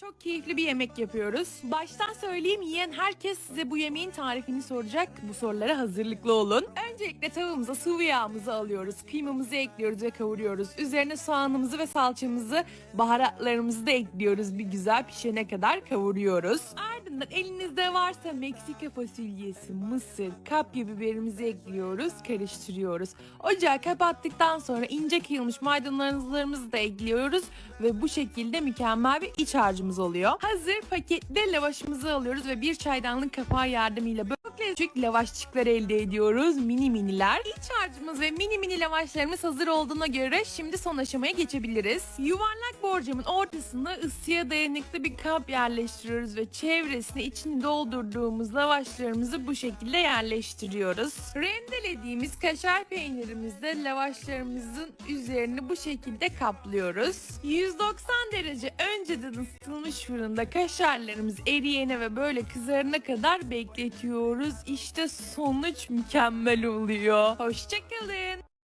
çok keyifli bir yemek yapıyoruz. Baştan söyleyeyim, yiyen herkes size bu yemeğin tarifini soracak. Bu sorulara hazırlıklı olun. Öncelikle tavamıza sıvı yağımızı alıyoruz. Kıymamızı ekliyoruz ve kavuruyoruz. Üzerine soğanımızı ve salçamızı, baharatlarımızı da ekliyoruz. Bir güzel pişene kadar kavuruyoruz. Ardından elinizde varsa Meksika fasulyesi, mısır, kapya biberimizi ekliyoruz. Karıştırıyoruz. Ocağı kapattıktan sonra ince kıyılmış maydanozlarımızı da ekliyoruz. Ve bu şekilde mükemmel bir iç harcımız oluyor. Hazır pakette lavaşımızı alıyoruz ve bir çaydanlık kapağı yardımıyla çok lezzetli lavaşçıklar elde ediyoruz. Mini miniler. İç harcımız ve mini mini lavaşlarımız hazır olduğuna göre şimdi son aşamaya geçebiliriz. Yuvarlak borcamın ortasına ısıya dayanıklı bir kap yerleştiriyoruz ve çevresine içini doldurduğumuz lavaşlarımızı bu şekilde yerleştiriyoruz. Rendelediğimiz kaşar peynirimizle lavaşlarımızın üzerini bu şekilde kaplıyoruz. 190 derece önceden ısıtılmış fırında kaşarlarımız eriyene ve böyle kızarana kadar bekletiyoruz. İşte sonuç mükemmel oluyor. Hoşça kalın.